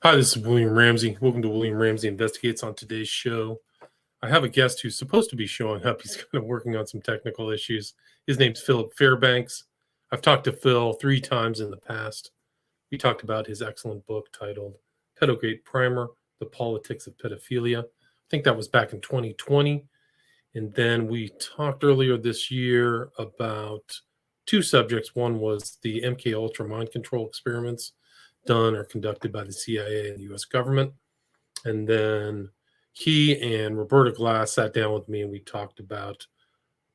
Hi, this is William Ramsey. Welcome to William Ramsey Investigates. On today's show, I have a guest who's supposed to be showing up. He's kind of working on some technical issues. His name's Philip Fairbanks. I've talked to Phil 3 times in the past. We talked about his excellent book titled Pedogate Primer, The Politics of Pedophilia. I think that was back in 2020. And then we talked earlier this year about two subjects. One was the MK Ultra mind control experiments done or conducted by the CIA and the US government. And then he and Roberta Glass sat down with me and we talked about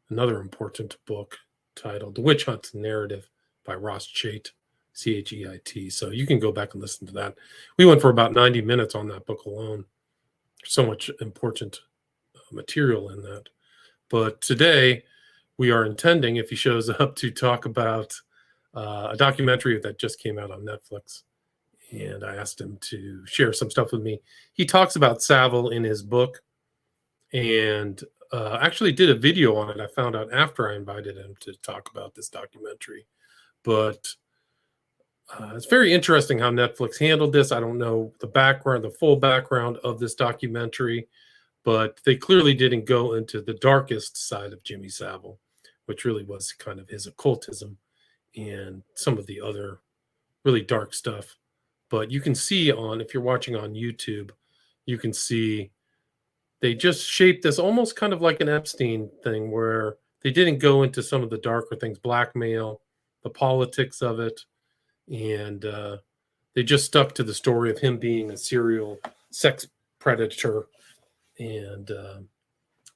another important book titled The Witch Hunt Narrative by Ross Chait, Cheit. So you can go back and listen to that. We went for about 90 minutes on that book alone. There's so much important material in that. But today we are intending, if he shows up, to talk about a documentary that just came out on Netflix. And I asked him to share some stuff with me. He talks about Savile in his book and actually did a video on it. I found out after I invited him to talk about this documentary. But it's very interesting how Netflix handled this. I don't know the background, the full background of this documentary, but they clearly didn't go into the darkest side of Jimmy Savile, which really was kind of his occultism and some of the other really dark stuff. But you can see if you're watching on YouTube, you can see they just shaped this almost kind of like an Epstein thing where they didn't go into some of the darker things, blackmail, the politics of it. And they just stuck to the story of him being a serial sex predator. And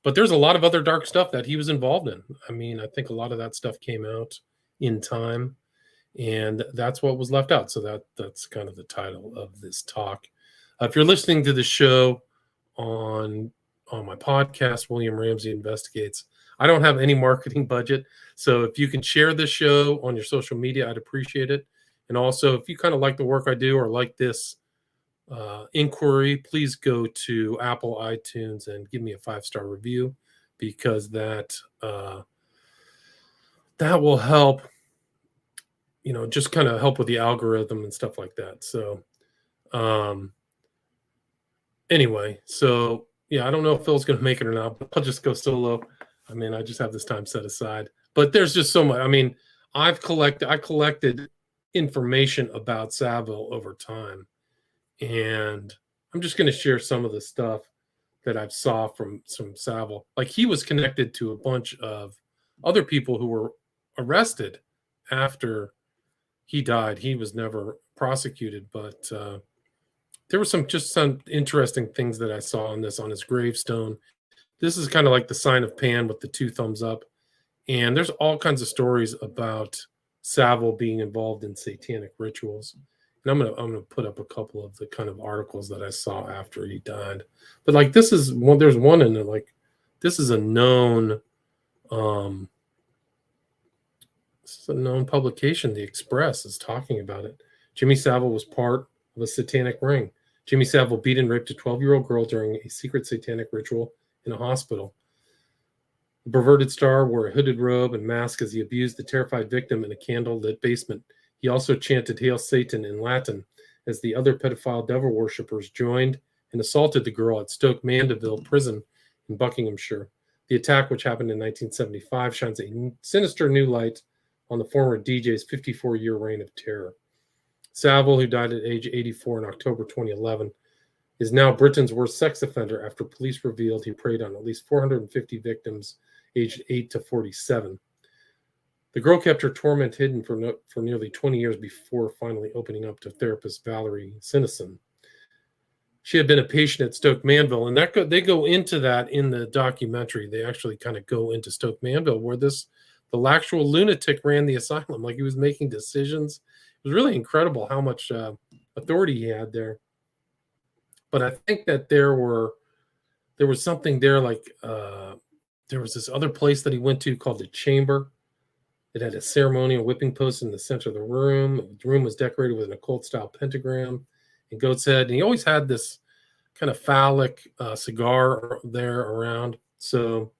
but there's a lot of other dark stuff that he was involved in. I mean, I think a lot of that stuff came out in time. And that's what was left out. So that's kind of the title of this talk. If you're listening to the show on my podcast, William Ramsey Investigates, I don't have any marketing budget. So if you can share this show on your social media, I'd appreciate it. And also, if you kind of like the work I do or like this inquiry, please go to Apple iTunes and give me a 5-star review, because that will help, just kind of help with the algorithm and stuff like that. So anyway, so yeah, I don't know if Phil's going to make it or not, but I'll just go solo. I mean, I just have this time set aside, but there's just so much. I mean, I collected information about Savile over time, and I'm just going to share some of the stuff that I've saw from Savile. Like, he was connected to a bunch of other people who were arrested after he died. He was never prosecuted, but there were some interesting things that I saw on his gravestone. This is kind of like the sign of Pan with the 2 thumbs up. And there's all kinds of stories about Savile being involved in satanic rituals. And I'm gonna put up a couple of the kind of articles that I saw after he died. But like, this is one. There's one in it, like, this is a known publication. The Express is talking about it. Jimmy Savile was part of a satanic ring. Jimmy Savile beat and raped a 12-year-old girl during a secret satanic ritual in a hospital. The perverted star wore a hooded robe and mask as he abused the terrified victim in a candle-lit basement. He also chanted Hail Satan in Latin as the other pedophile devil worshippers joined and assaulted the girl at Stoke Mandeville Prison in Buckinghamshire. The attack, which happened in 1975, shines a sinister new light on the former DJ's 54-year reign of terror. Savile, who died at age 84 in October 2011, is now Britain's worst sex offender after police revealed he preyed on at least 450 victims aged 8 to 47. The girl kept her torment hidden for nearly 20 years before finally opening up to therapist Valerie Sinison. She had been a patient at Stoke Mandeville, and they go into that in the documentary. They actually kind of go into Stoke Mandeville, where the actual lunatic ran the asylum. Like, he was making decisions. It was really incredible how much authority he had there. But I think that there was something there, like there was this other place that he went to called the Chamber. It had a ceremonial whipping post in the center of the room. The room was decorated with an occult-style pentagram and goat's head. And he always had this kind of phallic cigar there around. So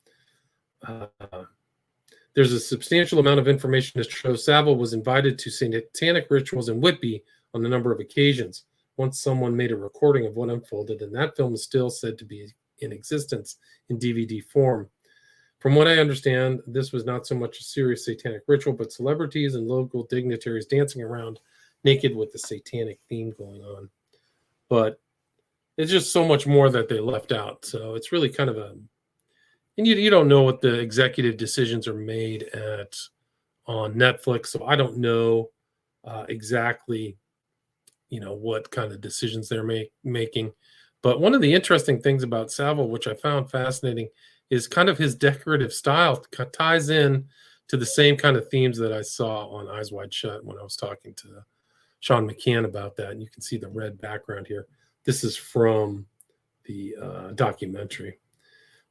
there's a substantial amount of information to show Savile was invited to satanic rituals in Whitby on a number of occasions. once someone made a recording of what unfolded, and that film is still said to be in existence in DVD form. From what I understand, this was not so much a serious satanic ritual, but celebrities and local dignitaries dancing around naked with the satanic theme going on. But it's just so much more that they left out. So it's really kind of and you don't know what the executive decisions are made on Netflix. So I don't know exactly, what kind of decisions they're making. But one of the interesting things about Savile, which I found fascinating, is kind of his decorative style ties in to the same kind of themes that I saw on Eyes Wide Shut when I was talking to Sean McCann about that. And you can see the red background here. This is from the documentary.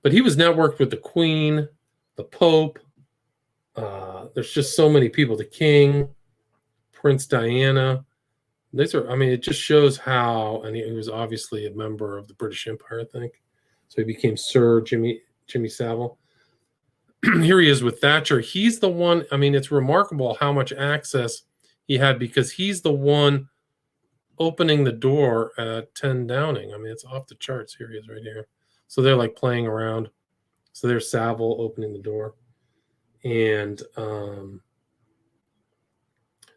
But he was networked with the Queen, the Pope. There's just so many people. The King, Prince Diana. It just shows how, and he was obviously a member of the British Empire, I think. So he became Sir Jimmy Savile. Here he is with Thatcher. He's the one, it's remarkable how much access he had because he's the one opening the door at 10 Downing. It's off the charts. Here he is right here. So they're like playing around. So there's Savile opening the door. And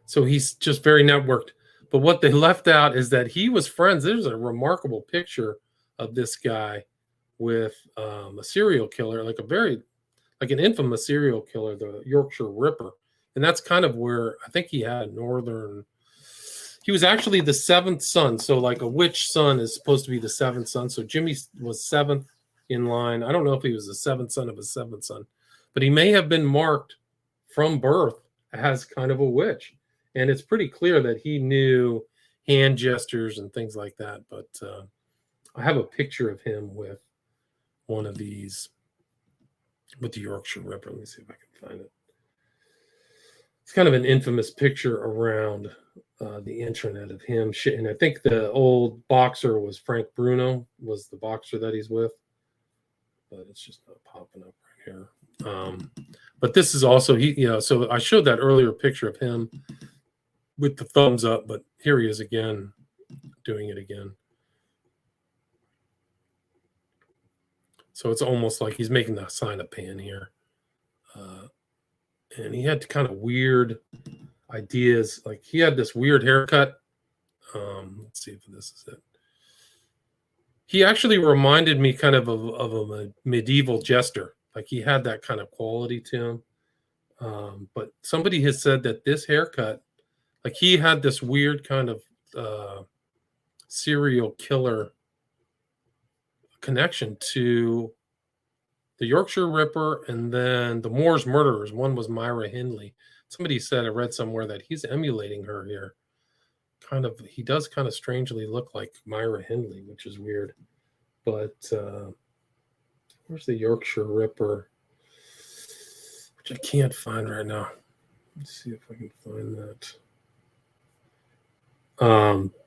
so he's just very networked. But what they left out is that he was friends. There's a remarkable picture of this guy with a serial killer, like an infamous serial killer, the Yorkshire Ripper. And that's kind of where I think he had he was actually the seventh son. So like a witch son is supposed to be the seventh son. So Jimmy was seventh in line. I don't know if he was the seventh son of a seventh son, but he may have been marked from birth as kind of a witch. And it's pretty clear that he knew hand gestures and things like that. But I have a picture of him with one of these, with the Yorkshire Ripper. Let me see if I can find it. It's kind of an infamous picture around the intranet of him. And I think the old boxer was Frank Bruno, was the boxer that he's with. But it's just not popping up right here. But this is also, so I showed that earlier picture of him with the thumbs up, but here he is again, doing it again. So it's almost like he's making the sign of pan here. And he had kind of weird ideas. Like he had this weird haircut. Let's see if this is it. He actually reminded me kind of a medieval jester. Like he had that kind of quality to him. But somebody has said that this haircut, like he had this weird kind of serial killer connection to the Yorkshire Ripper and then the Moors murderers. One was Myra Hindley. Somebody said, I read somewhere that he's emulating her here. He does kind of strangely look like Myra Hindley, which is weird. But where's the Yorkshire Ripper? Which I can't find right now. Let's see if I can find that.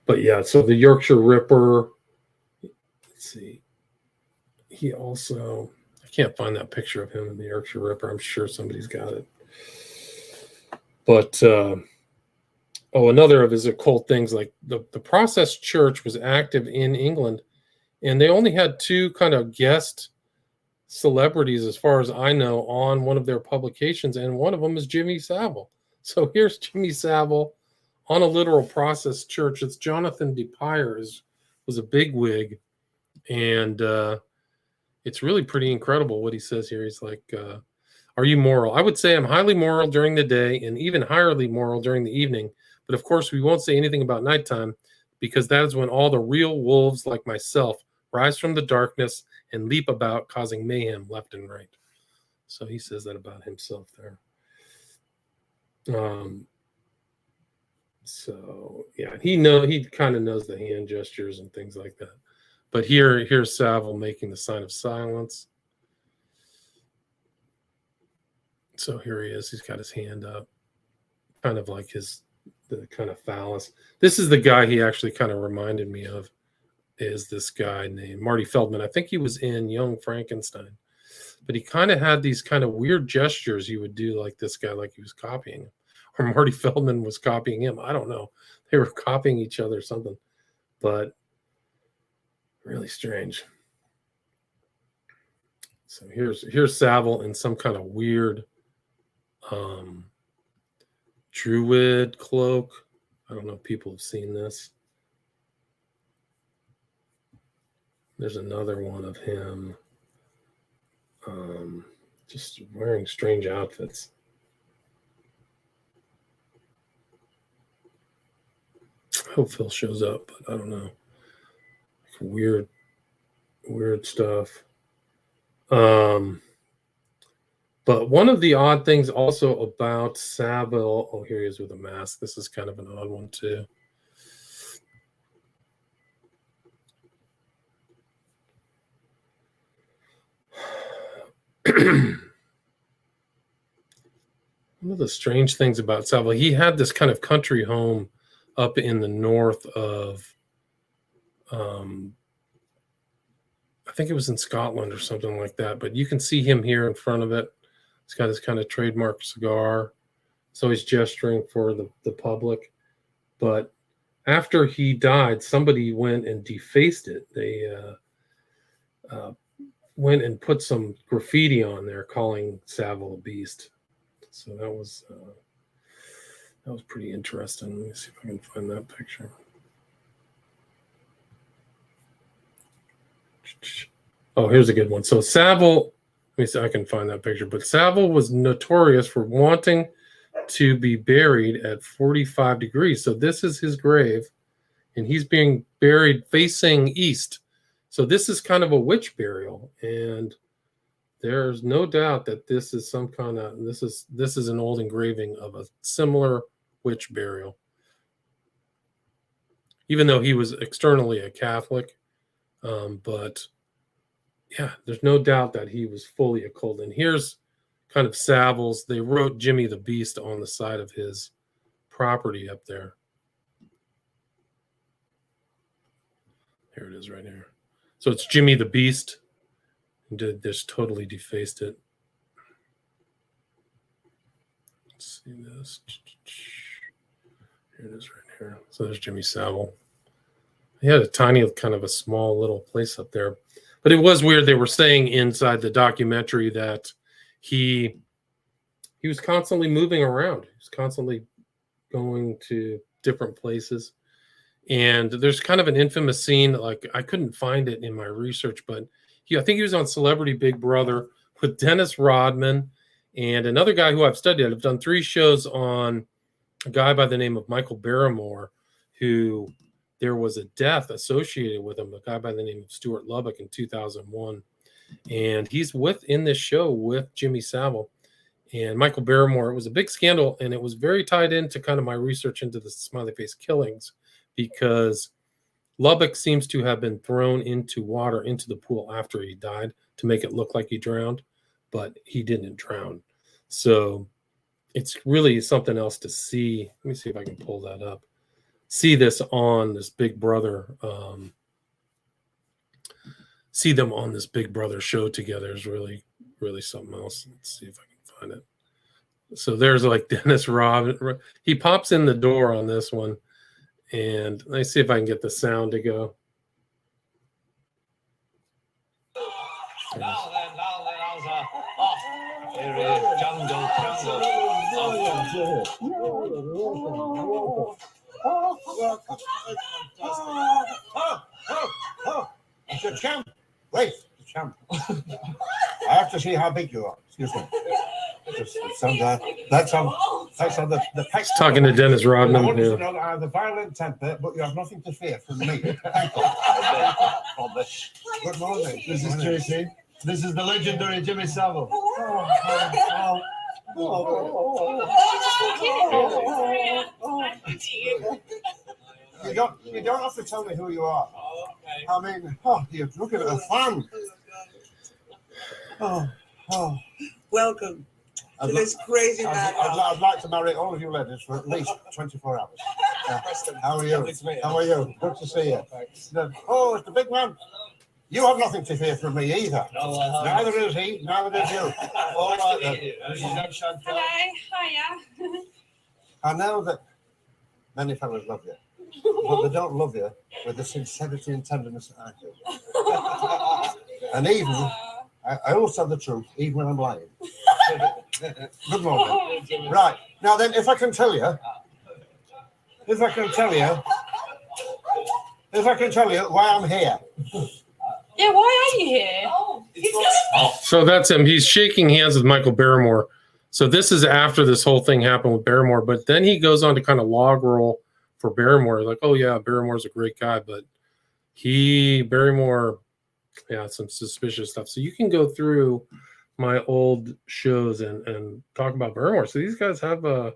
But yeah, so the Yorkshire Ripper, let's see. He also, I can't find that picture of him in the Yorkshire Ripper. I'm sure somebody's got it. But another of his occult things, like the Process Church was active in England, and they only had two kind of guest celebrities, as far as I know, on one of their publications, and one of them is Jimmy Savile. So here's Jimmy Savile on a literal Process Church. It's Jonathan DePire was a bigwig, and it's really pretty incredible what he says here. He's like, are you moral? I would say I'm highly moral during the day and even highly moral during the evening. But of course, we won't say anything about nighttime because that is when all the real wolves like myself rise from the darkness and leap about, causing mayhem left and right. So he says that about himself there. So yeah, he kind of knows the hand gestures and things like that. But here's Savile making the sign of silence. So here he is. He's got his hand up, kind of like the kind of phallus. This is the guy he actually kind of reminded me of, is this guy named Marty Feldman. I think he was in Young Frankenstein. But he kind of had these kind of weird gestures he would do, like this guy, like he was copying him. Or Marty Feldman was copying him. I don't know. They were copying each other or something. but really strange. So here's Savile in some kind of weird druid cloak. I don't know if people have seen this. There's another one of him just wearing strange outfits. I hope Phil shows up, but I don't know. Weird stuff. But one of the odd things also about Savile, oh, here he is with a mask. This is kind of an odd one too. One of the strange things about Savile, he had this kind of country home up in the north of, I think it was in Scotland or something like that. But you can see him here in front of it. He's got his kind of trademark cigar. So he's gesturing for the public. But after he died, somebody went and defaced it. They went and put some graffiti on there calling Savile a beast. So that was pretty interesting. Let me see if I can find that picture. Oh, here's a good one. So Savile, let me see if I can find that picture. But Savile was notorious for wanting to be buried at 45 degrees. So this is his grave, and he's being buried facing east. So this is kind of a witch burial, and there's no doubt that this is some kind of this is an old engraving of a similar witch burial. Even though he was externally a Catholic, but yeah, there's no doubt that he was fully occult. And here's kind of Savile's. They wrote Jimmy the Beast on the side of his property up there. Here it is right here. So it's Jimmy the Beast. Did this totally defaced it. Let's see this. Here it is right here. So there's Jimmy Savile. He had a tiny, kind of a small little place up there. But it was weird. They were saying inside the documentary that he was constantly moving around. He was constantly going to different places. And there's kind of an infamous scene, like I couldn't find it in my research, but I think he was on Celebrity Big Brother with Dennis Rodman and another guy who I've studied. I've done 3 shows on a guy by the name of Michael Barrymore, who there was a death associated with him, a guy by the name of Stuart Lubbock in 2001. And he's in this show with Jimmy Savile and Michael Barrymore. It was a big scandal, and it was very tied into kind of my research into the smiley face killings, because Lubbock seems to have been thrown into water into the pool after he died to make it look like he drowned, but he didn't drown. So it's really something else to see. Let me see if I can pull that up. See this on this Big Brother. See them on this Big Brother show together is really, really something else. Let's see if I can find it. So there's like Dennis Robb. He pops in the door on this one. And let me see if I can get the sound to go. Now then, Alza. Oh, here is jungle. It's a champ. Wait, it's a champ. I have to see how big you are. Excuse me. That's on the He's talking to Dennis Rodman. I want you to know that I have a violent temper, but you have nothing to fear from me. Thank you. Good morning. This is Tracy. This is the legendary Jimmy Savile. You don't have to tell me who you are. Okay. I mean, you're looking at a fan. Welcome to this crazy man. I'd like to marry all of you ladies for at least 24 hours. How are you? How are you? Good to see you. Oh, it's the big man. You have nothing to fear from me either. No, Neither is he, neither is you. all right then. Hello, hiya. I know that many fellas love you. but they don't love you with the sincerity and tenderness that I do. And even, I always tell the truth, even when I'm lying. Good morning. Right, now then, if I can tell you why I'm here. Yeah, why are you here? So that's him. He's shaking hands with Michael Barrymore. So this is after this whole thing happened with Barrymore, but then he goes on to kind of log roll for Barrymore. Like, oh yeah, Barrymore's a great guy, but Barrymore, yeah, some suspicious stuff. So you can go through my old shows and talk about Barrymore. So these guys have a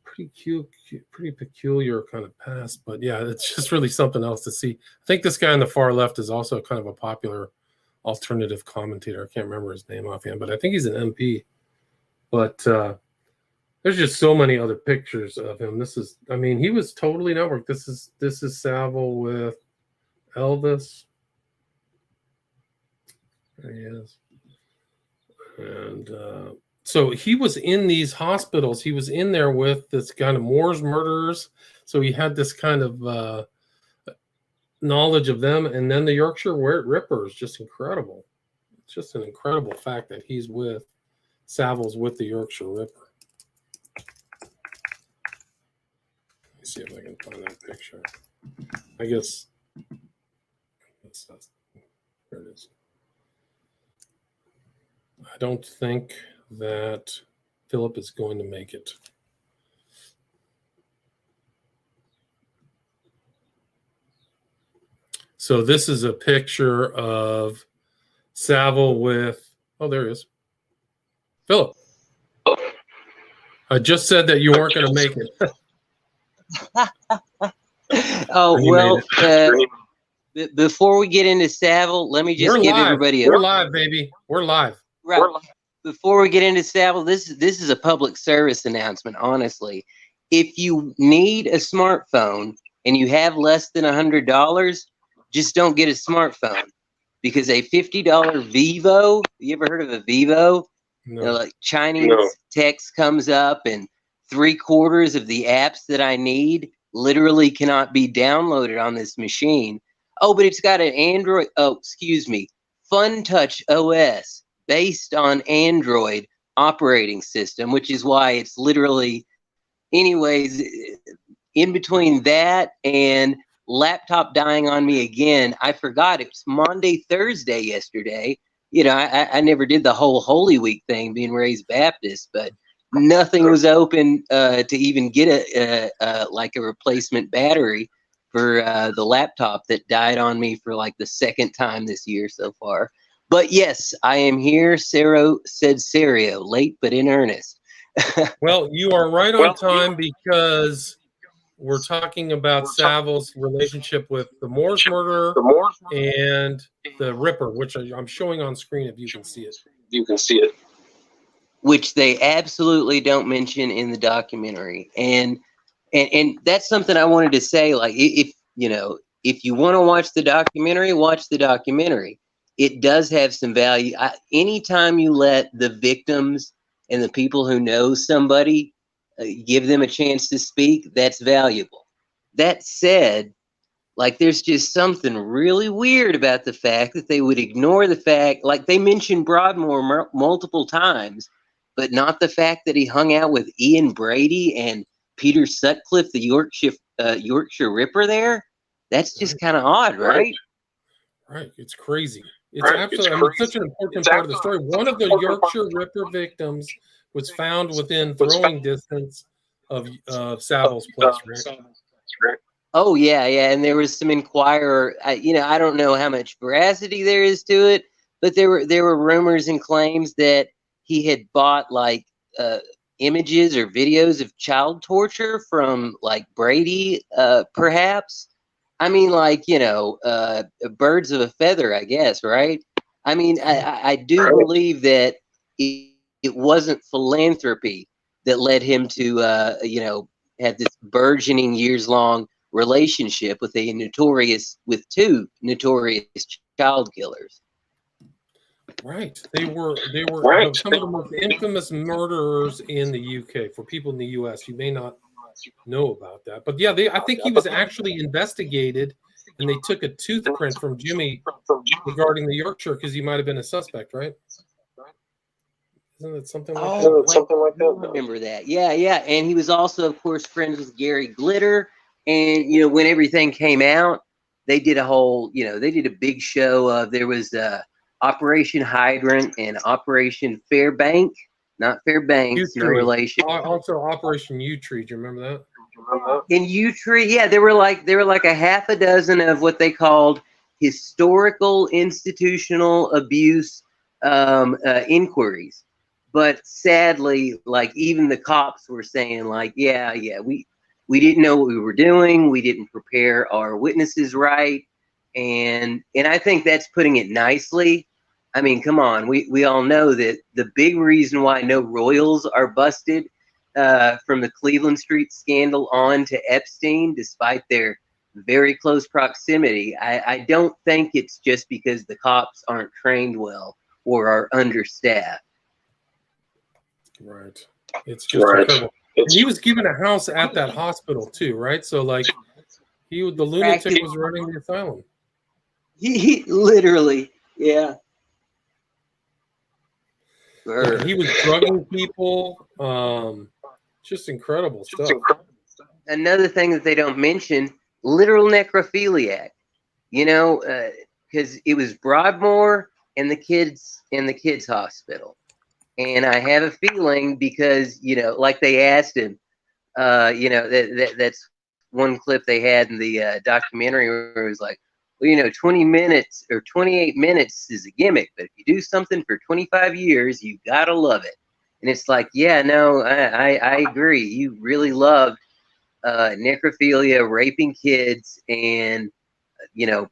pretty peculiar kind of past, but yeah, it's just really something else to see. I think this guy on the far left is also kind of a popular alternative commentator. I can't remember his name offhand, but I think he's an MP. But there's just so many other pictures of him. He was totally networked. This is Savile with Elvis. There he is. And so he was in these hospitals. He was in there with this kind of Moore's murderers. So he had this kind of knowledge of them. And then the Yorkshire Ripper is just incredible. It's just an incredible fact that he's with Savile's with the Yorkshire Ripper. Let me see if I can find that picture. I guess there it is. I don't think that Philip is going to make it. So this is a picture of Savile with, oh, there he is. Philip. I just said that you weren't going to make it. Oh, well, before we get into Savile, let me just give everybody We're live, baby. We're live. Right. Before we get into Savile, this is a public service announcement, honestly. If you need a smartphone and you have less than $100, just don't get a smartphone. Because a $50 Vivo, you ever heard of a Vivo? No. You know, like Chinese text comes up and 3/4 of the apps that I need literally cannot be downloaded on this machine. Oh, but it's got an Android, FunTouch OS based on Android operating system, which is why it's literally, anyways, in between that and laptop dying on me again, I forgot it was Monday, Thursday yesterday. You know, I never did the whole Holy Week thing, being raised Baptist, but nothing was open to even get a replacement battery for the laptop that died on me for like the second time this year so far. But yes, I am here. Sarah said Serio, late but in earnest. Well, you are right on time because we're talking about Savile's relationship with the Moore's murderer and the Ripper, which I'm showing on screen if you can see it. Which they absolutely don't mention in the documentary. And that's something I wanted to say. Like, if you want to watch the documentary, watch the documentary. It does have some value. Anytime you let the victims and the people who know somebody give them a chance to speak, that's valuable. That said, like, there's just something really weird about the fact that they would ignore the fact, like they mentioned Broadmoor multiple times, but not the fact that he hung out with Ian Brady and Peter Sutcliffe, the Yorkshire Ripper there. That's just kind of odd, right? Right. It's crazy. It's absolutely such an important part of the story. One of the Yorkshire Ripper victims was found within throwing distance of Savile's place, right? Oh, yeah. And there was some Inquirer. I don't know how much veracity there is to it, but there were rumors and claims that he had bought like images or videos of child torture from like Brady, perhaps. I mean, like, birds of a feather, I guess, right? I mean, I do believe that it wasn't philanthropy that led him to, have this burgeoning years-long relationship with two notorious child killers. Right. They were some of the most infamous murderers in the UK. For people in the US, you may not know about that. But yeah, I think he was actually investigated, and they took a tooth print from Jimmy regarding the Yorkshire because he might have been a suspect, right? Isn't it something like that? I remember that. Yeah, yeah. And he was also, of course, friends with Gary Glitter. And, you know, when everything came out, they did a whole, you know, they did a big show of, there was Operation Hydrant and Operation Fairbank. Not Fairbanks, no relation. Also Operation U Tree. Do you remember that? In U Tree, yeah, there were like a half a dozen of what they called historical institutional abuse inquiries. But sadly, like even the cops were saying, like, yeah, we didn't know what we were doing. We didn't prepare our witnesses right, and I think that's putting it nicely. I mean, come on, we all know that the big reason why no Royals are busted from the Cleveland Street scandal on to Epstein, despite their very close proximity, I don't think it's just because the cops aren't trained well or are understaffed. Right. It's just incredible. And he was given a house at that hospital too, right? So like the lunatic was running the asylum. He literally, yeah. He was drugging people. Just incredible stuff. Another thing that they don't mention, literal necrophiliac. You know, because it was Broadmoor and the kids hospital. And I have a feeling because, you know, like they asked him, you know, that's one clip they had in the documentary where it was like, well, you know, 20 minutes or 28 minutes is a gimmick, but if you do something for 25 years, you gotta love it. And it's like, yeah, no, I agree. You really loved necrophilia, raping kids, and, you know,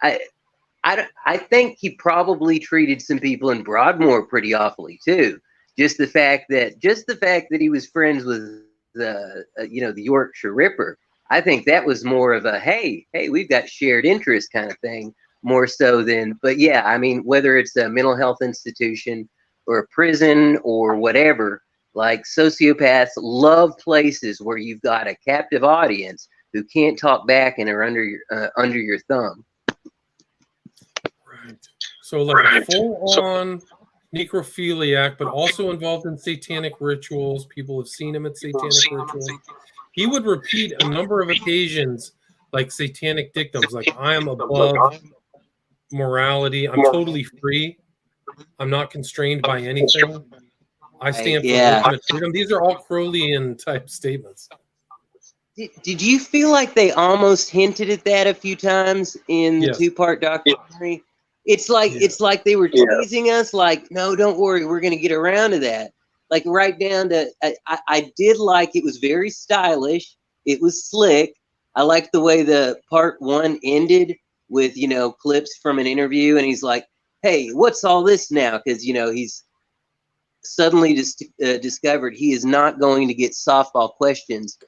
I think he probably treated some people in Broadmoor pretty awfully too. Just the fact that he was friends with you know, the Yorkshire Ripper. I think that was more of a hey, we've got shared interest kind of thing, more so than. But yeah, I mean, whether it's a mental health institution or a prison or whatever, like sociopaths love places where you've got a captive audience who can't talk back and are under your thumb. Right. So like a full-on necrophiliac, but also involved in satanic rituals. People have seen him at satanic rituals. He would repeat a number of occasions like satanic dictums, like I am above morality. I'm totally free. I'm not constrained by anything. I stand for ultimate freedom. These are all Crowleyan type statements. Did you feel like they almost hinted at that a few times in the two-part documentary? It's like they were teasing us, like, no, don't worry, we're going to get around to that. Like right down to, I did like, it was very stylish. It was slick. I liked the way the part one ended with, you know, clips from an interview. And he's like, hey, what's all this now? Because, you know, he's suddenly discovered he is not going to get softball questions.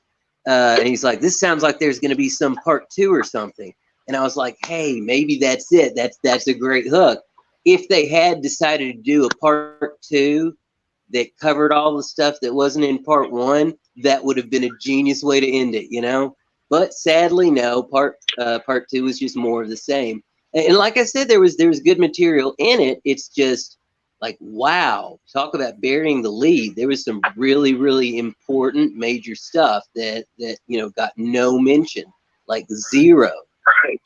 And he's like, this sounds like there's going to be some part two or something. And I was like, hey, maybe that's it. That's a great hook. If they had decided to do a part two that covered all the stuff that wasn't in part one, that would have been a genius way to end it, you know? But sadly, no, part two was just more of the same. And like I said, there was good material in it. It's just like, wow, talk about burying the lead. There was some really, really important major stuff that you know, got no mention, like zero. Right.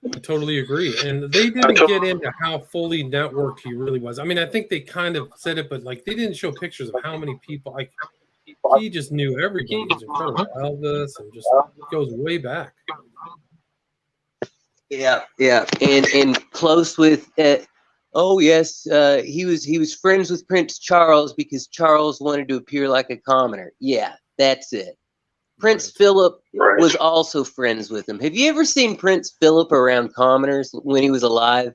I totally agree. And they didn't get into how fully networked he really was. I mean, I think they kind of said it, but like they didn't show pictures of how many people. Like he just knew everybody. It was incredible. Elvis, and just goes way back. Yeah, and close with. Oh yes, he was friends with Prince Charles because Charles wanted to appear like a commoner. Yeah, that's it. Prince Philip was also friends with him. Have you ever seen Prince Philip around commoners when he was alive?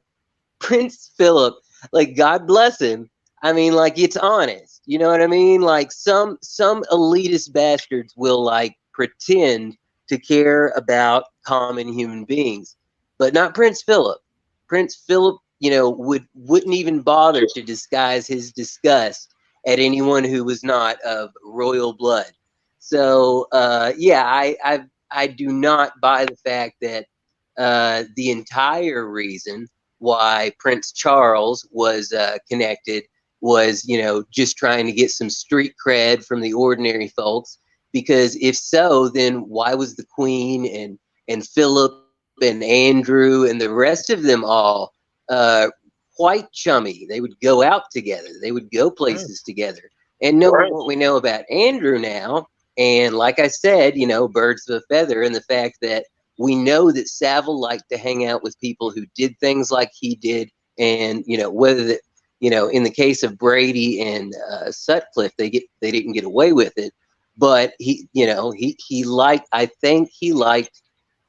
Prince Philip, like, God bless him. I mean, like, it's honest. You know what I mean? Like some elitist bastards will like pretend to care about common human beings, but not Prince Philip. Prince Philip, you know, wouldn't even bother to disguise his disgust at anyone who was not of royal blood. So yeah, I do not buy the fact that the entire reason why Prince Charles was connected was, you know, just trying to get some street cred from the ordinary folks. Because if so, then why was the Queen and Philip and Andrew and the rest of them all quite chummy? They would go out together. They would go places together. And knowing what we know about Andrew now, and like I said, you know, birds of a feather, and the fact that we know that Savile liked to hang out with people who did things like he did, and you know, whether that, you know, in the case of Brady and Sutcliffe, they didn't get away with it, but he, you know, he liked, I think he liked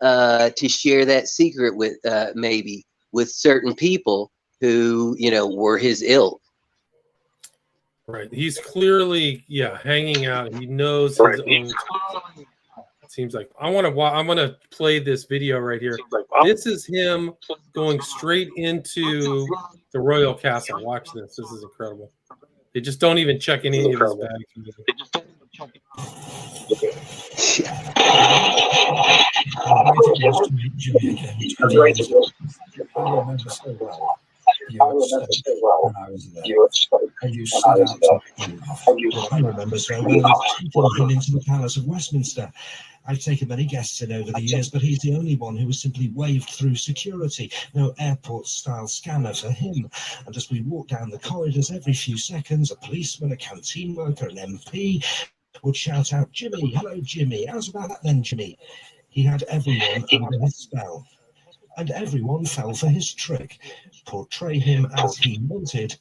to share that secret with maybe with certain people who, you know, were his ilk. Right. He's clearly, yeah, hanging out. He knows his own. Seems like I'm gonna play this video right here. This is him going straight into the royal castle. Watch this. This is incredible. They just don't even check any of his bags. I remember so well. You upset when I was there, and you set out to make me laugh. What I remember so well is taking him into the Palace of Westminster. I've taken many guests in over the years, but he's the only one who was simply waved through security. No airport-style scanner for him. And as we walked down the corridors, every few seconds, a policeman, a canteen worker, an MP would shout out, "Jimmy, hello, Jimmy. How's about that then, Jimmy?" He had everyone under his spell. And everyone fell for his trick. Portray him as he wanted,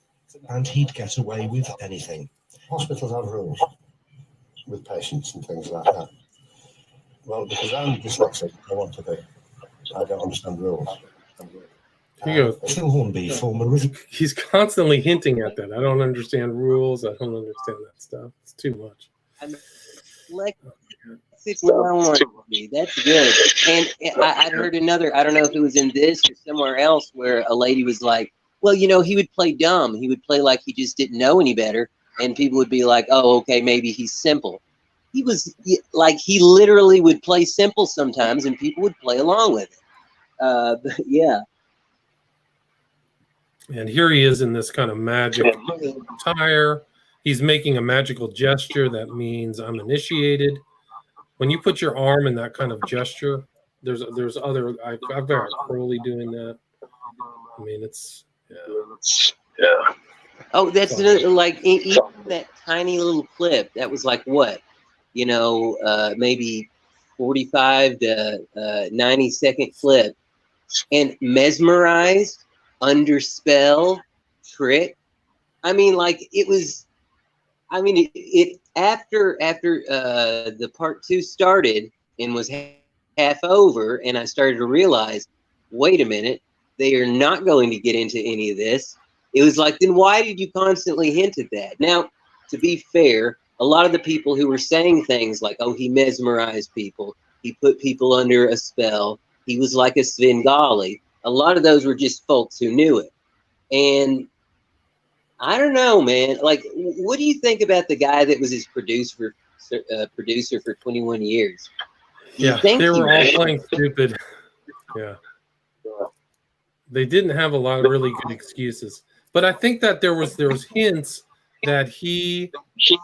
and he'd get away with anything. Hospitals have rules with patients and things like that. Well, because I'm dyslexic, I want to be. I don't understand rules. Here you go. Phil Hornby, former... He's constantly hinting at that. I don't understand rules. I don't understand that stuff. It's too much. That's good. And I'd heard another, I don't know if it was in this or somewhere else, where a lady was like, well, you know, he would play dumb. He would play like he just didn't know any better. And people would be like, oh, okay, maybe he's simple. He was like, he literally would play simple sometimes, and people would play along with it. But yeah. And here he is in this kind of magic attire. He's making a magical gesture that means I'm initiated. When you put your arm in that kind of gesture, there's other. I've got Crowley doing that. I mean, it's yeah. Oh, that's another, like even that tiny little clip. That was like what, you know, maybe 45 to 90-second clip, and mesmerized, under spell, trick. I mean, like it was. I mean, it after the part 2 started and was half over, and I started to realize, wait a minute, they are not going to get into any of this. It was like, then why did you constantly hint at that? Now, to be fair, a lot of the people who were saying things like, oh, he mesmerized people, he put people under a spell, he was like a Svengali, a lot of those were just folks who knew it. And I don't know, man. Like, what do you think about the guy that was his producer for 21 years? Yeah, they were all playing stupid. Yeah. They didn't have a lot of really good excuses. But I think that there was hints that he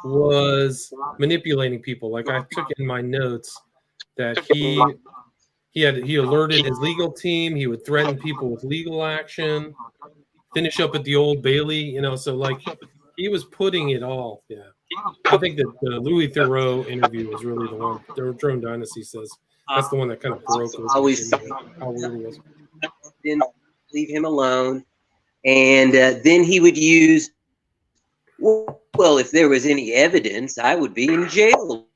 was manipulating people. Like I took in my notes that he alerted his legal team. He would threaten people with legal action, finish up at the Old Bailey, you know. So like he was putting it all. Yeah, I think that the Louis Theroux interview was really the one. The Drone Dynasty says that's the one that kind of broke. Always how weird it was. Didn't leave him alone, and then he would use. Well, if there was any evidence, I would be in jail,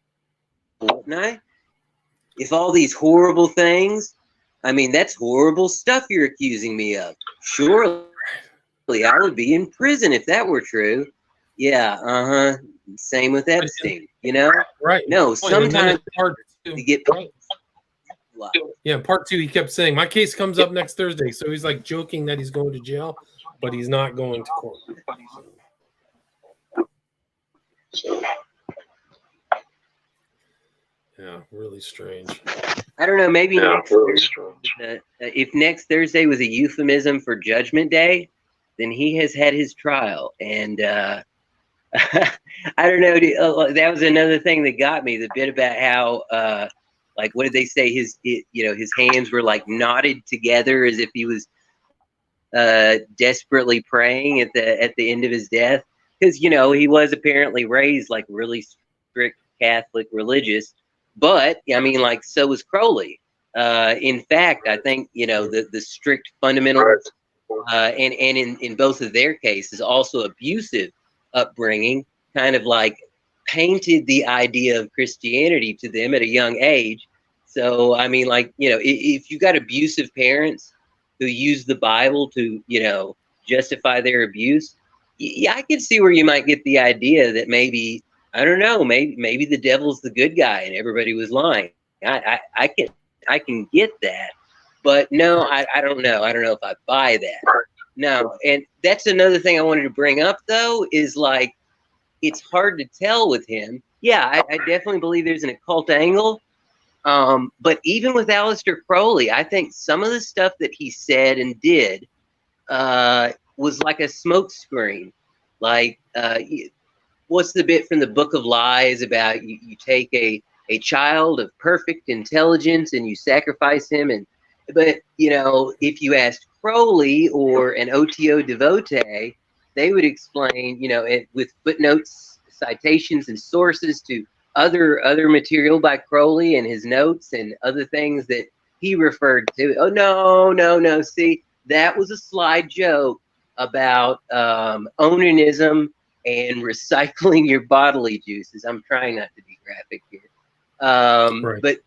wouldn't I? If all these horrible things, I mean, that's horrible stuff you're accusing me of. Surely I would be in prison if that were true. Yeah, same with Epstein, you know? Right. No, sometimes part to get yeah, part 2, he kept saying, my case comes up next Thursday. So he's like joking that he's going to jail, but he's not going to court. Yeah, really strange. I don't know. Maybe Yeah, next really Thursday, if next Thursday was a euphemism for Judgment Day, then he has had his trial. And I don't know. That was another thing that got me. The bit about how, like, what did they say? His hands were like knotted together as if he was desperately praying at the end of his death, because he was apparently raised like really strict Catholic religious, but I mean, like, so was Crowley. In fact, I think the strict fundamentals and in both of their cases also abusive upbringing kind of like painted the idea of Christianity to them at a young age. So I mean, like, if you got abusive parents who use the Bible to, justify their abuse, yeah, I can see where you might get the idea that maybe, I don't know, maybe the devil's the good guy and everybody was lying. I can get that, but no, I don't know. I don't know if I buy that. No, and that's another thing I wanted to bring up though, is like, it's hard to tell with him. Yeah, I definitely believe there's an occult angle. But even with Aleister Crowley, I think some of the stuff that he said and did was like a smokescreen. Like, what's the bit from the Book of Lies about you take a child of perfect intelligence and you sacrifice him? But if you asked Crowley or an OTO devotee, they would explain, with footnotes, citations, and sources to other material by Crowley and his notes and other things that he referred to. Oh, no. See, that was a sly joke about onanism and recycling your bodily juices. I'm trying not to be graphic here. Right. But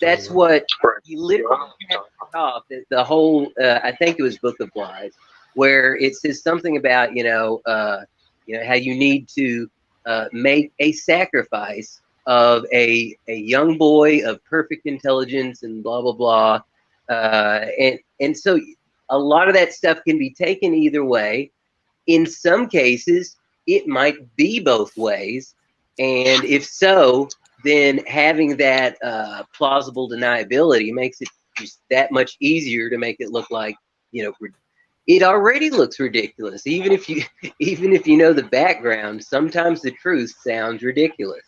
that's what he literally had off the whole, I think it was Book of Lies, where it says something about, how you need to make a sacrifice of a young boy of perfect intelligence and blah, blah, blah. And so a lot of that stuff can be taken either way. In some cases, it might be both ways. And if so, then having that plausible deniability makes it just that much easier to make it look like, it already looks ridiculous. Even if you know the background, sometimes the truth sounds ridiculous.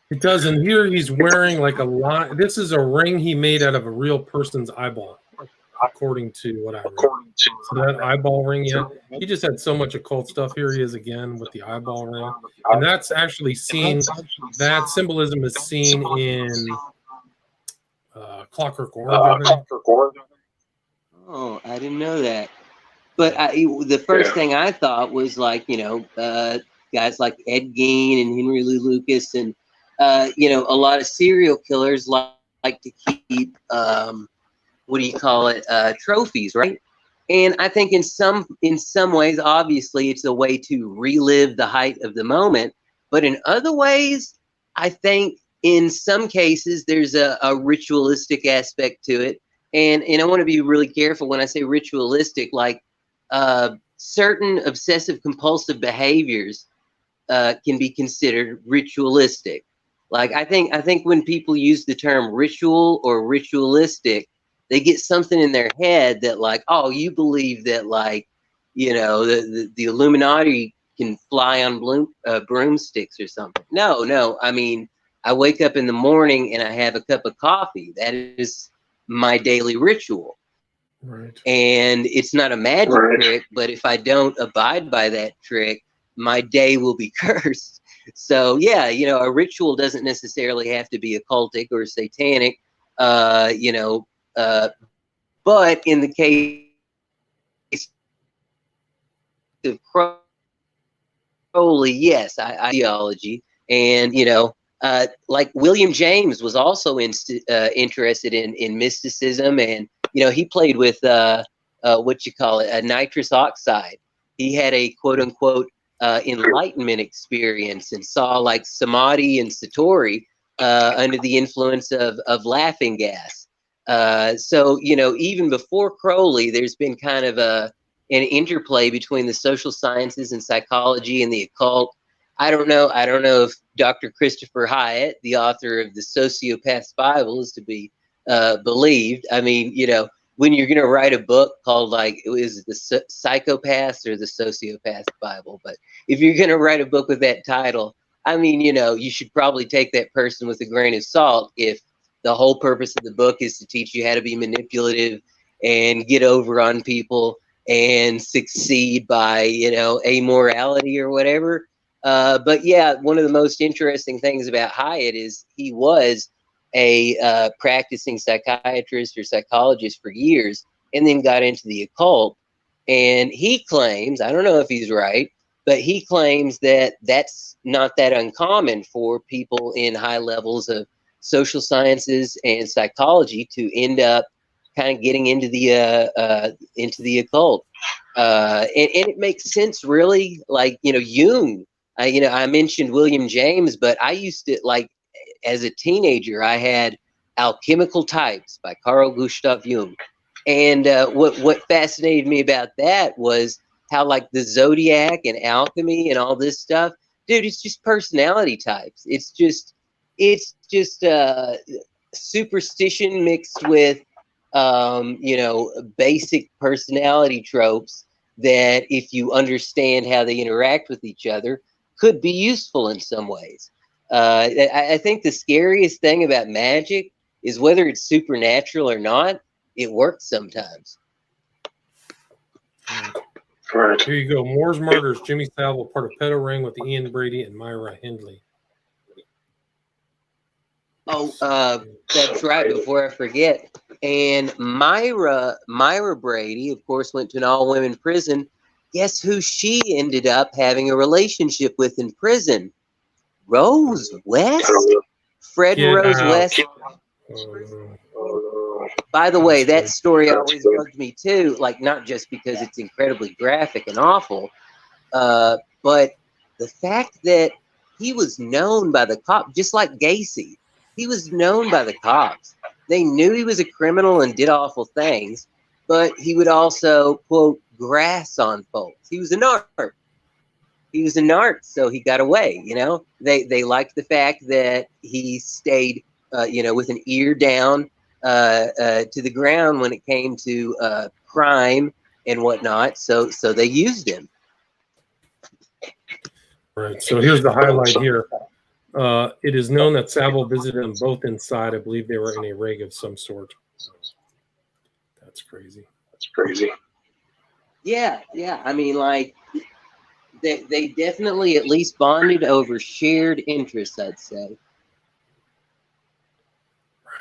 It does, and here he's wearing like a lot. This is a ring he made out of a real person's eyeball, according to what I read. So that eyeball ring, yeah, he just had so much occult stuff. Here he is again with the eyeball ring, and that's actually seen. That symbolism is seen in Clockwork Orange. Oh, I didn't know that. But the first thing I thought was like, guys like Ed Gein and Henry Louis Lucas and, a lot of serial killers like to keep, trophies, right? And I think in some ways, obviously, it's a way to relive the height of the moment. But in other ways, I think in some cases, there's a ritualistic aspect to it. And I want to be really careful when I say ritualistic, like certain obsessive compulsive behaviors can be considered ritualistic. Like I think when people use the term ritual or ritualistic, they get something in their head that like, oh, you believe that like, the Illuminati can fly on broomsticks or something. No. I mean, I wake up in the morning and I have a cup of coffee. That is my daily ritual. Right. And it's not a magic trick, but if I don't abide by that trick, my day will be cursed. So yeah, a ritual doesn't necessarily have to be occultic or satanic, but in the case of Crowley, yes, ideology, and like William James was also interested in mysticism, and he played with a nitrous oxide. He had a quote unquote enlightenment experience and saw like samadhi and satori under the influence of laughing gas. So even before Crowley, there's been kind of an interplay between the social sciences and psychology and the occult. I don't know if Dr. Christopher Hyatt, the author of the Sociopath's Bible, is to be believed. I mean, when you're going to write a book called, like, is it the Psychopaths or the Sociopath's Bible? But if you're going to write a book with that title, I mean, you should probably take that person with a grain of salt if the whole purpose of the book is to teach you how to be manipulative and get over on people and succeed by, amorality or whatever. But yeah, one of the most interesting things about Hyatt is he was a practicing psychiatrist or psychologist for years and then got into the occult. And he claims, I don't know if he's right, but he claims that that's not that uncommon for people in high levels of social sciences and psychology to end up kind of getting into the occult. And it makes sense, really. Like, Jung, I mentioned William James, but I used to, like, as a teenager, I had Alchemical Types by Carl Gustav Jung. And what fascinated me about that was how, like, the zodiac and alchemy and all this stuff, dude, it's just personality types. It's just superstition mixed with, basic personality tropes that, if you understand how they interact with each other, could be useful in some ways. I think the scariest thing about magic is whether it's supernatural or not, it works sometimes. Right. Here you go. Moore's Murders, Jimmy Savile, part of Pedo Ring with Ian Brady and Myra Hindley. Oh, that's right. Before I forget, and Myra Brady, of course, went to an all-women prison. Guess who she ended up having a relationship with in prison? Rose West? Fred and Rose West. By the way, that story always bugged me too. Like, not just because it's incredibly graphic and awful, but the fact that he was known by the cops, just like Gacy. He was known by the cops. They knew he was a criminal and did awful things, but he would also, quote, grass on folks. He was a narc. He was a narc, so he got away, They liked the fact that he stayed, with an ear down to the ground when it came to crime and whatnot, so they used him. Right, so here's the highlight here. It is known that Savile visited them both inside. I believe they were in a rig of some sort. That's crazy. Yeah. I mean, like, they definitely at least bonded over shared interests, I'd say.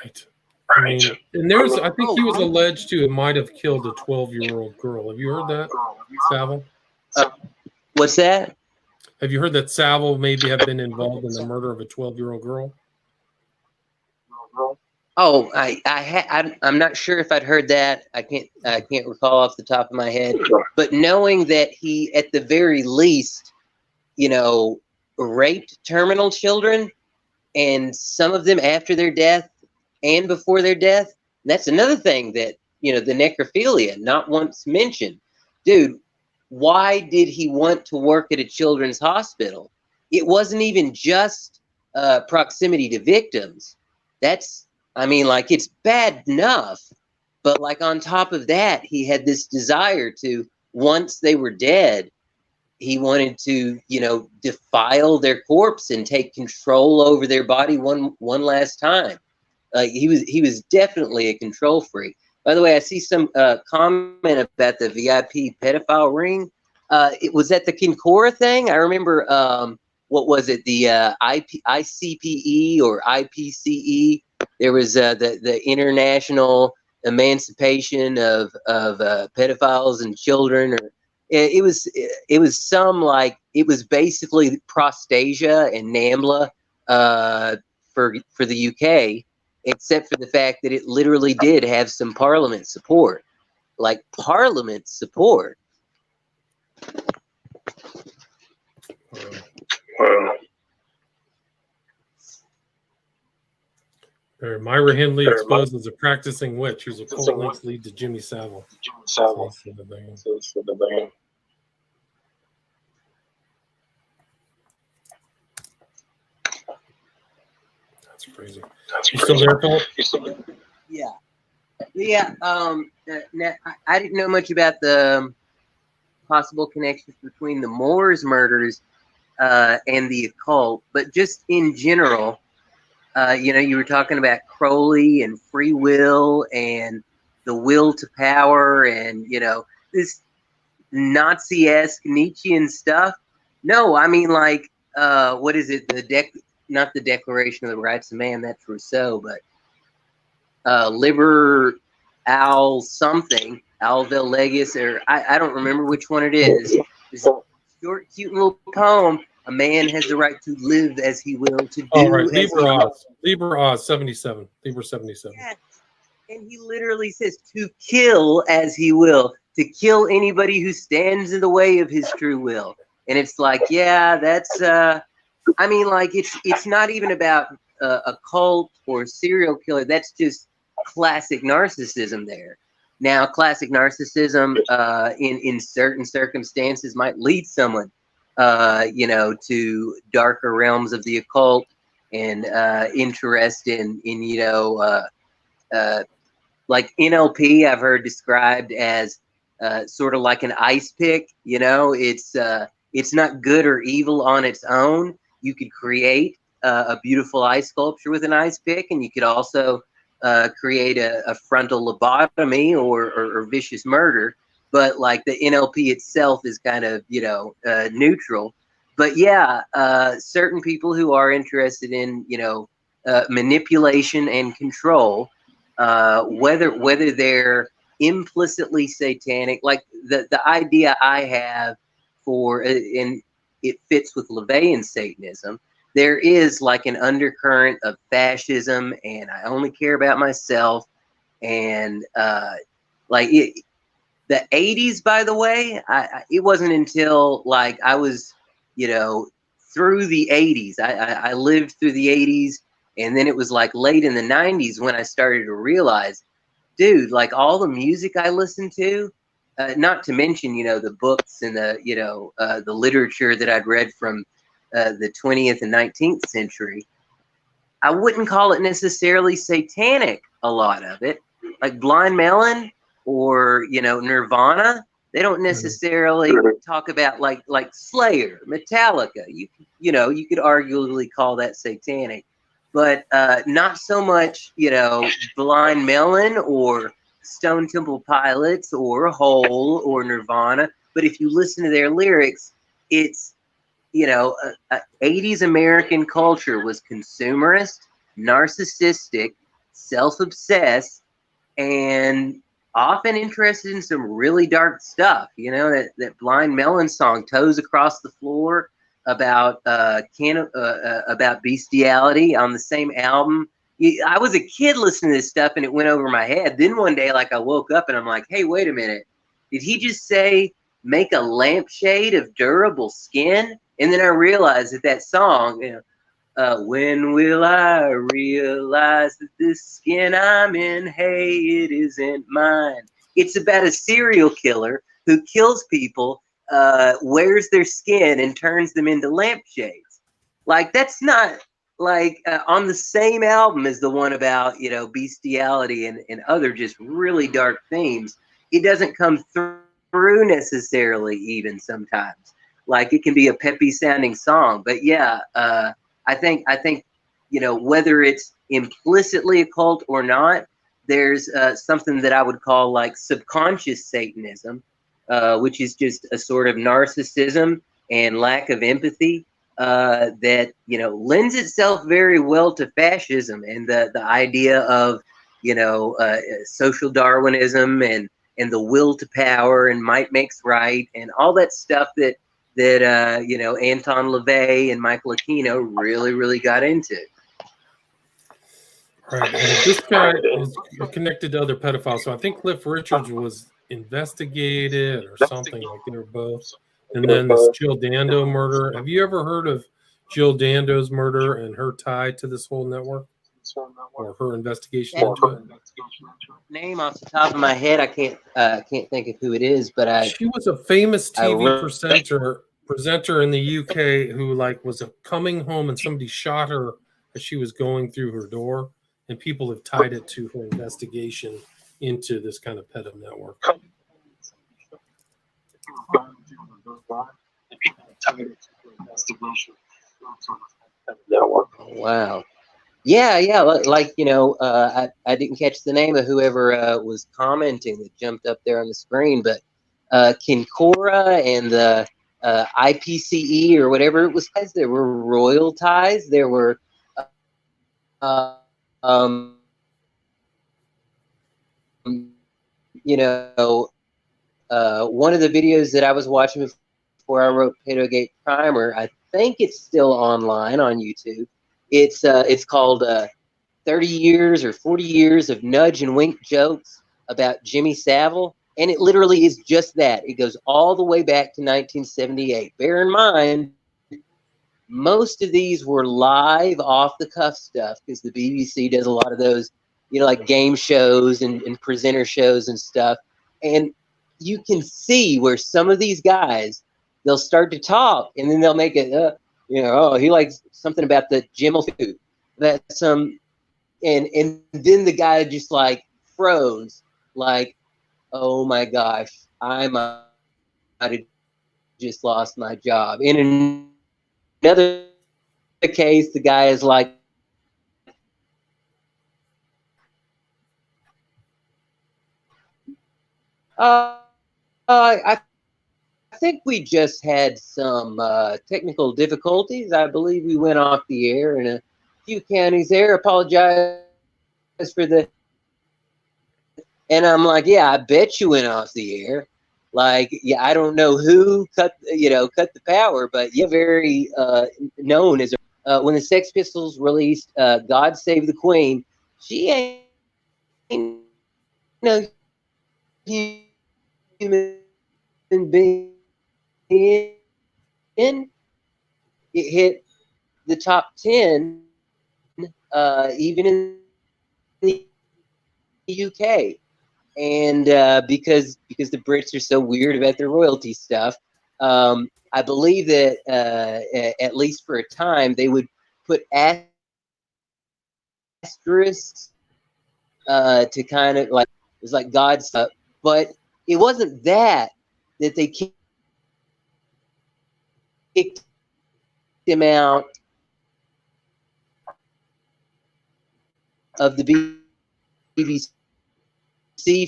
Right. I mean, and I think he was alleged to might have killed a 12-year-old girl. Have you heard that, Savile? What's that? Have you heard that Savile maybe have been involved in the murder of a 12-year-old girl? Oh, I'm not sure if I'd heard that. I can't recall off the top of my head. But knowing that he, at the very least, raped terminal children, and some of them after their death and before their death, that's another thing that, the necrophilia, not once mentioned. Dude, why did he want to work at a children's hospital? It wasn't even just proximity to victims. It's bad enough, but, like, on top of that, he had this desire to, once they were dead, he wanted to, defile their corpse and take control over their body one last time. He was definitely a control freak. By the way, I see some comment about the VIP pedophile ring. It was at the Kincora thing. I remember, what was it? The ICPE or IPCE. There was the International Emancipation of Pedophiles and Children. It was some, like, it was basically Prostasia and NAMBLA for the UK. Except for the fact that it literally did have some Parliament support. Like, Parliament support. Myra Hindley exposed as a practicing witch whose occult links lead to Jimmy Savile. That's crazy. You still there, Philip? Yeah. Yeah. Now, I didn't know much about the possible connections between the Moors murders and the occult, but just in general, you were talking about Crowley and free will and the will to power and, this Nazi-esque Nietzschean stuff. No, I mean, like, what is it? Not the Declaration of the Rights of Man, that's Rousseau, but Liber Al something, Alvel Legis, or I don't remember which one it is. It's a short, cute little poem. A man has the right to live as he will, to do right. as he Liber will. Oz. Liber Oz 77. Liber 77. Yes. And he literally says to kill as he will, to kill anybody who stands in the way of his true will. And it's like, yeah, that's, I mean, like, it's not even about a cult or serial killer. That's just classic narcissism there. Now, classic narcissism in certain circumstances might lead someone, to darker realms of the occult and interest in like NLP, I've heard described as sort of like an ice pick. It's not good or evil on its own. You could create a beautiful ice sculpture with an ice pick, and you could also create a frontal lobotomy or vicious murder. But like the NLP itself is kind of neutral. But yeah, certain people who are interested in manipulation and control, whether they're implicitly satanic, like the idea I have for, and it fits with LaVeyan Satanism, there is like an undercurrent of fascism and I only care about myself. And the 80s, by the way, it wasn't until like I was, through the 80s, I lived through the 80s. And then it was like late in the 90s when I started to realize, dude, like all the music I listened to, not to mention, the books and the literature that I'd read from the 20th and 19th century, I wouldn't call it necessarily satanic, a lot of it. Like Blind Melon or, Nirvana, they don't necessarily talk about like Slayer, Metallica. You could arguably call that satanic. But not so much, Blind Melon or Stone Temple Pilots or Hole or Nirvana. But if you listen to their lyrics, it's, 80s American culture was consumerist, narcissistic, self-obsessed, and often interested in some really dark stuff. That Blind Melon song, Toes Across the Floor, about bestiality on the same album. I was a kid listening to this stuff and it went over my head. Then one day, like I woke up and I'm like, hey, wait a minute. Did he just say make a lampshade of durable skin? And then I realized that song, when will I realize that this skin I'm in, hey, it isn't mine. It's about a serial killer who kills people, wears their skin and turns them into lampshades. Like, that's not like on the same album as the one about, bestiality and other just really dark themes. It doesn't come through necessarily, even sometimes. Like, it can be a peppy sounding song. But yeah, I think, whether it's implicitly occult or not, there's something that I would call like subconscious Satanism, which is just a sort of narcissism and lack of empathy that lends itself very well to fascism and the idea of social Darwinism and the will to power and might makes right and all that stuff that Anton LaVey and Michael Aquino really got into. Right. And this guy is connected to other pedophiles. So I think Cliff Richards was investigated or something, like they were both. And then this Jill Dando murder. Have you ever heard of Jill Dando's murder and her tie to this whole network? Or her investigation into it? Name off the top of my head, I can't think of who it is, but she was a famous TV presenter in the UK who like was coming home and somebody shot her as she was going through her door, and people have tied it to her investigation into this kind of pedo network. Wow. Yeah, like I didn't catch the name of whoever was commenting that jumped up there on the screen, but Kincora and the IPCE or whatever it was, there were royal ties. There were uh, um, one of the videos that I was watching before I wrote Pedogate Primer, I think it's still online on YouTube. It's called 30 years or 40 years of nudge and wink jokes about Jimmy Savile. And it literally is just that. It goes all the way back to 1978. Bear in mind, most of these were live off the cuff stuff because the BBC does a lot of those, like game shows and presenter shows and stuff. And you can see where some of these guys, they'll start to talk and then they'll make it, oh, he likes something about the Jim food. That's and then the guy just like froze, like, oh my gosh, I might have just lost my job. In another case, the guy is like, I think we just had some technical difficulties. I believe we went off the air in a few counties there. Apologize for the. And I'm like, yeah, I bet you went off the air. Like, yeah, I don't know who cut the power, but yeah, very known as when the Sex Pistols released "God Save the Queen." She ain't no human being. It hit the top 10, even in the UK. And because the Brits are so weird about their royalty stuff, I believe that at least for a time they would put asterisks to kind of like, it was like God's stuff, but it wasn't that they kicked him out of the BBC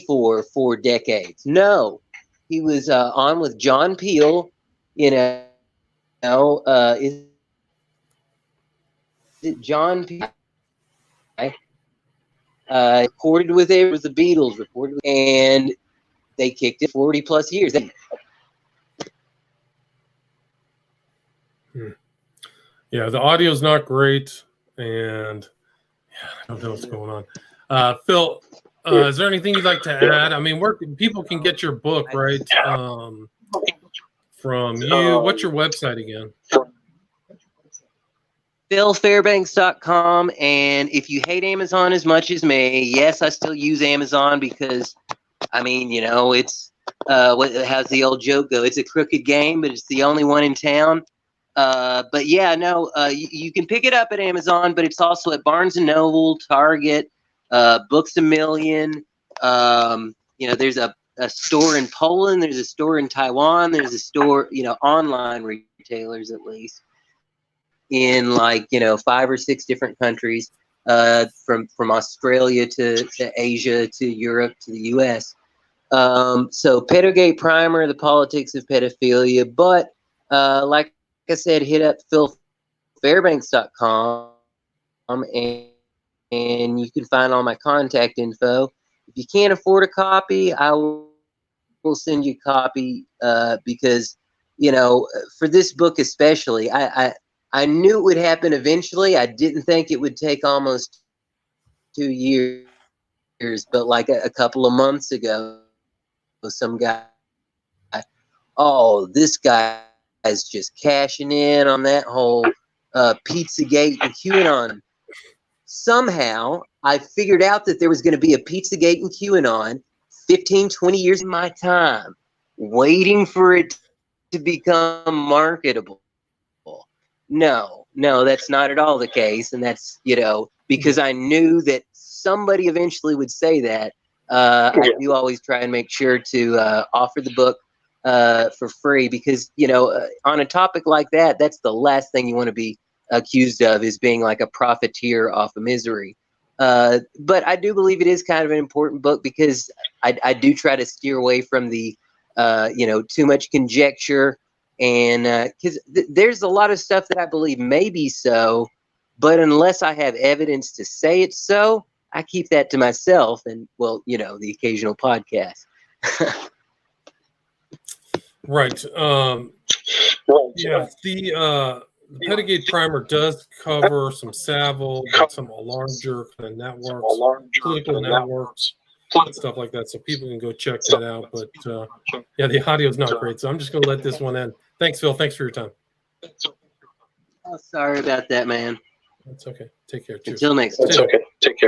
for decades. No, he was on with John Peel. Is it John Peel? Recorded with it was the Beatles. Recorded, and they kicked it 40 plus years. Yeah, the audio's not great, and I don't know what's going on. Phil, is there anything you'd like to add? I mean, where people can get your book, right? From you. What's your website again? PhilFairbanks.com. And if you hate Amazon as much as me, yes, I still use Amazon because, I mean, it's how's the old joke go? It's a crooked game, but it's the only one in town. But yeah, no, you can pick it up at Amazon, but it's also at Barnes & Noble, Target, Books A Million. There's a store in Poland. There's a store in Taiwan. There's a store, online retailers at least in 5 or 6 different countries, from Australia to Asia to Europe to the US. So Pedogate Primer, the politics of pedophilia, but like I said, hit up PhilFairbanks.com and you can find all my contact info. If you can't afford a copy, I will send you a copy because, for this book especially, I knew it would happen eventually. I didn't think it would take almost 2 years, but like a couple of months ago, some guy, this guy is just cashing in on that whole Pizzagate and QAnon. Somehow, I figured out that there was going to be a Pizzagate and QAnon 15, 20 years of my time, waiting for it to become marketable. no, that's not at all the case. And that's, because I knew that somebody eventually would say that. I do always try and make sure to offer the book for free because, on a topic like that, that's the last thing you want to be accused of, is being like a profiteer off of misery. But I do believe it is kind of an important book because I do try to steer away from the, too much conjecture. And because there's a lot of stuff that I believe may be so, but unless I have evidence to say it's so, I keep that to myself and, well, the occasional podcast. Right. Yeah, the Pedigate primer does cover some Savile, some alarm jerk and networks, political networks, stuff like that. So people can go check that out. But yeah, the audio is not great. So I'm just going to let this one end. Thanks, Phil. Thanks for your time. Oh, sorry about that, man. That's okay. Take care. Cheers. Until next time. That's okay. Take care.